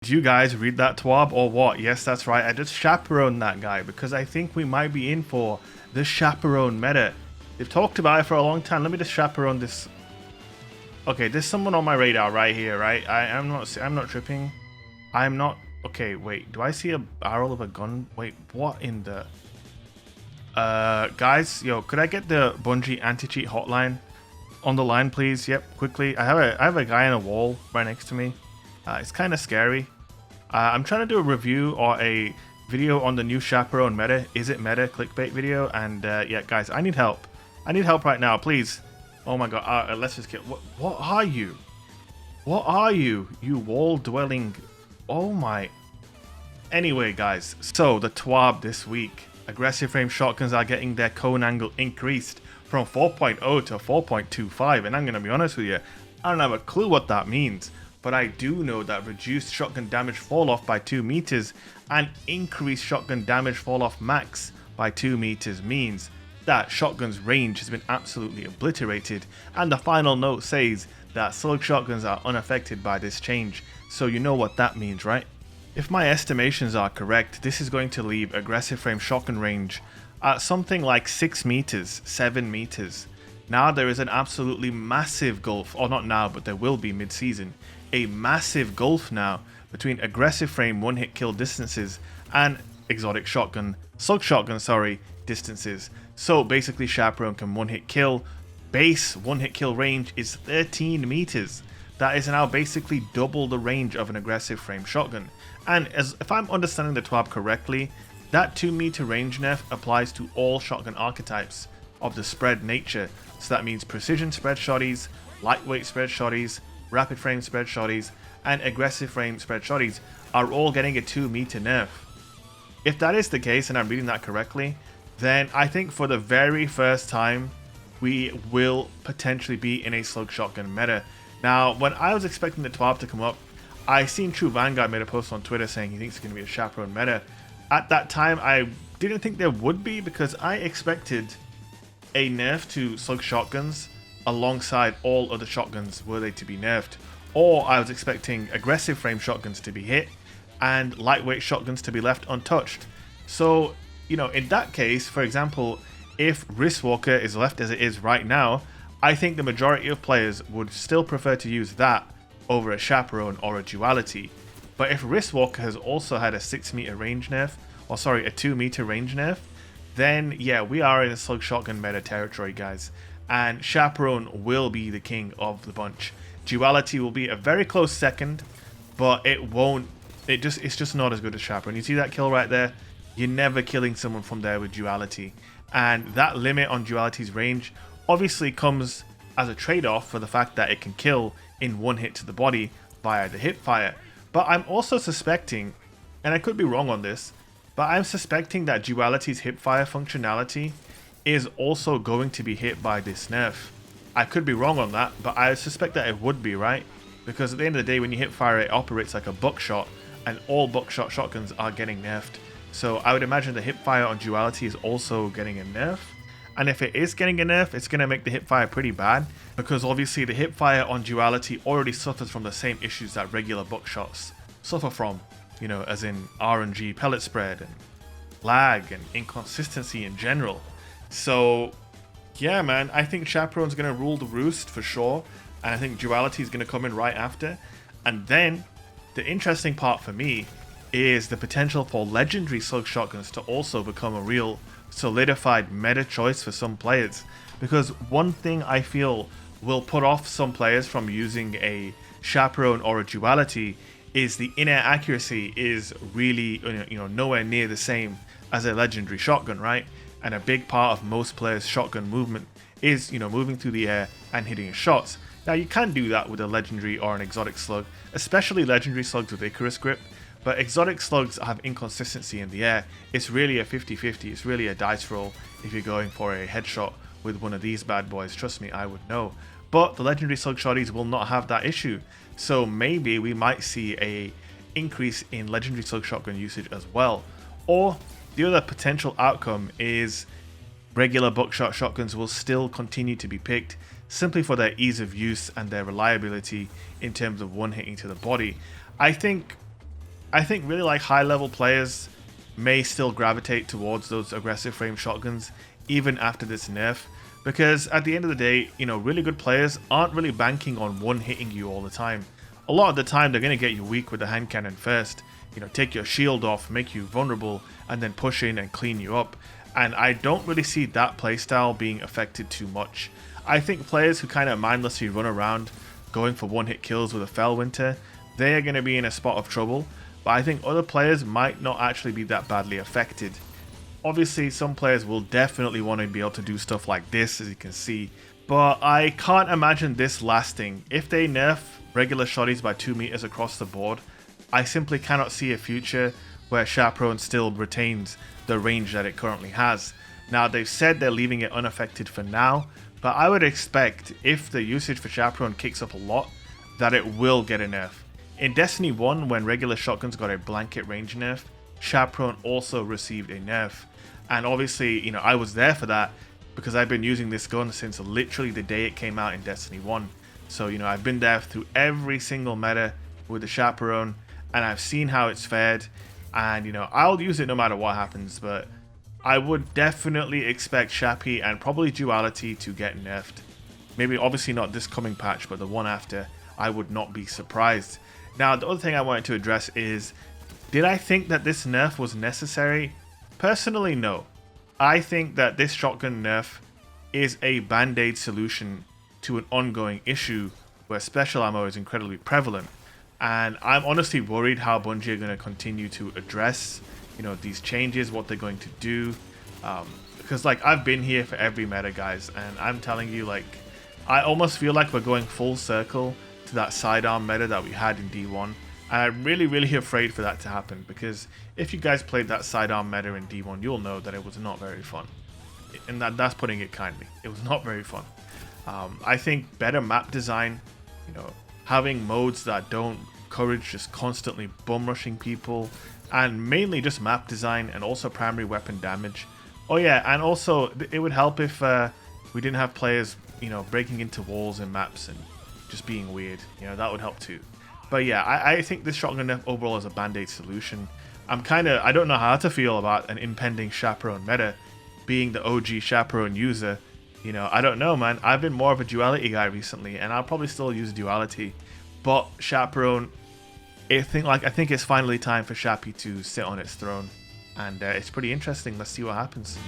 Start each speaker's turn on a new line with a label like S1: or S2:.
S1: Did you guys read that, TWAB, or what? Yes, that's right. I just chaperoned that guy because I think we might be in for the chaperone meta. They've talked about it for a long time. Let me just chaperone this. Okay, there's someone on my radar right here, right? I'm not tripping. I'm not. Okay, wait. Do I see a barrel of a gun? Wait, what in the? Guys, yo, could I get the Bungie anti-cheat hotline on the line, please? Yep, quickly. I have a guy on a wall right next to me. It's kind of scary. I'm trying to do a review or a video on the new Chaperone meta. Is it meta clickbait video? And yeah, guys, I need help. I need help right now, please. Oh my god, let's just kill. What are you? What are you? You wall dwelling. Oh my. Anyway, guys, so the TWAB this week. Aggressive frame shotguns are getting their cone angle increased from 4.0 to 4.25. And I'm going to be honest with you, I don't have a clue what that means. But I do know that reduced shotgun damage fall off by 2 meters and increased shotgun damage fall off max by 2 meters means that shotgun's range has been absolutely obliterated, and the final note says that slug shotguns are unaffected by this change, so you know what that means, right? If my estimations are correct, this is going to leave aggressive frame shotgun range at something like 6 meters, 7 meters. Now there is an absolutely massive gulf, or not now, but there will be mid-season, a massive gulf now between aggressive frame one-hit kill distances and exotic shotgun, slug shotgun, distances. So basically Chaperone can one-hit kill, base one-hit kill range is 13 meters. That is now basically double the range of an aggressive frame shotgun. And if I'm understanding the TWAB correctly, that 2 meter range nerf applies to all shotgun archetypes of the spread nature. So that means precision spread shotties, lightweight spread shotties, rapid frame spread shotties, and aggressive frame spread shotties are all getting a 2 meter nerf. If that is the case, and I'm reading that correctly, then I think for the very first time, we will potentially be in a slug shotgun meta. Now, when I was expecting the TWAB to come up, I seen True Vanguard made a post on Twitter saying he thinks it's going to be a chaperone meta. At that time, I didn't think there would be because I expected a nerf to slug shotguns alongside all other shotguns were they to be nerfed, or I was expecting aggressive frame shotguns to be hit and lightweight shotguns to be left untouched. So, you know, in that case, for example, if Wristwalker is left as it is right now, I think the majority of players would still prefer to use that over a Chaperone or a Duality. But if Wristwalker has also had a 6 meter range nerf, or sorry, a 2 meter range nerf, then yeah, we are in a slug shotgun meta territory, guys. And Chaperone will be the king of the bunch. Duality will be a very close second, but it's just not as good as Chaperone. You see that kill right there? You're never killing someone from there with Duality. And that limit on Duality's range obviously comes as a trade-off for the fact that it can kill in one hit to the body via the hip fire. But I'm also suspecting, and I could be wrong on this, but I'm suspecting that Duality's hip fire functionality is also going to be hit by this nerf. I could be wrong on that, but I suspect that it would be, right? Because at the end of the day, when you hip fire, it operates like a buckshot, and all buckshot shotguns are getting nerfed. So I would imagine the hip fire on Duality is also getting a nerf. And if it is getting a nerf, it's going to make the hip fire pretty bad, because obviously the hip fire on Duality already suffers from the same issues that regular buckshots suffer from, you know, as in RNG pellet spread and lag and inconsistency in general. So yeah, man, I think Chaperone's going to rule the roost for sure, and I think Duality is going to come in right after. And then the interesting part for me is the potential for legendary slug shotguns to also become a real solidified meta choice for some players, because one thing I feel will put off some players from using a Chaperone or a Duality is the in-air accuracy is really, you know, nowhere near the same as a legendary shotgun, right? And a big part of most players' shotgun movement is, you know, moving through the air and hitting shots. Now you can do that with a legendary or an exotic slug, especially legendary slugs with Icarus grip. But exotic slugs have inconsistency in the air. It's really a 50-50. It's really a dice roll if you're going for a headshot with one of these bad boys. Trust me, I would know. But the legendary slug shotties will not have that issue. So maybe we might see a increase in legendary slug shotgun usage as well. Or the other potential outcome is regular buckshot shotguns will still continue to be picked simply for their ease of use and their reliability in terms of one hitting to the body. I think I think really like high level players may still gravitate towards those aggressive frame shotguns even after this nerf, because at the end of the day, you know, really good players aren't really banking on one hitting you all the time. A lot of the time they're going to get you weak with the hand cannon first, you know, take your shield off, make you vulnerable, and then push in and clean you up. And I don't really see that playstyle being affected too much. I think players who kind of mindlessly run around going for one-hit kills with a Fellwinter, they are going to be in a spot of trouble, but I think other players might not actually be that badly affected. Obviously, some players will definitely want to be able to do stuff like this, as you can see, but I can't imagine this lasting. If they nerf regular shotties by 2 meters across the board, I simply cannot see a future where Chaperone still retains the range that it currently has. Now, they've said they're leaving it unaffected for now, but I would expect if the usage for Chaperone kicks up a lot, that it will get a nerf. In Destiny 1, when regular shotguns got a blanket range nerf, Chaperone also received a nerf. And obviously, you know, I was there for that because I've been using this gun since literally the day it came out in Destiny 1. So, you know, I've been there through every single meta with the Chaperone, and I've seen how it's fared. And, you know, I'll use it no matter what happens, but I would definitely expect Chappy and probably Duality to get nerfed. Maybe obviously not this coming patch, but the one after, I would not be surprised. Now, the other thing I wanted to address is, did I think that this nerf was necessary? Personally, no. I think that this shotgun nerf is a band-aid solution to an ongoing issue where special ammo is incredibly prevalent. And I'm honestly worried how Bungie are going to continue to address, you know, these changes, what they're going to do. Because, like, I've been here for every meta, guys, and I'm telling you, like, I almost feel like we're going full circle to that sidearm meta that we had in D1. And I'm really, really afraid for that to happen, because if you guys played that sidearm meta in D1, you'll know that it was not very fun. And that's putting it kindly. It was not very fun. I think better map design, you know, having modes that don't encourage just constantly bum rushing people, and mainly just map design and also primary weapon damage. Oh yeah, and also it would help if we didn't have players, you know, breaking into walls and maps and just being weird. You know, that would help too. But yeah, I think this shotgun nerf overall is a band-aid solution. I don't know how to feel about an impending Chaperone meta, being the OG Chaperone user. You know, I don't know, man. I've been more of a duality guy recently, and I'll probably still use duality. But Chaperone, I think it's finally time for Chappy to sit on its throne. And it's pretty interesting. Let's see what happens.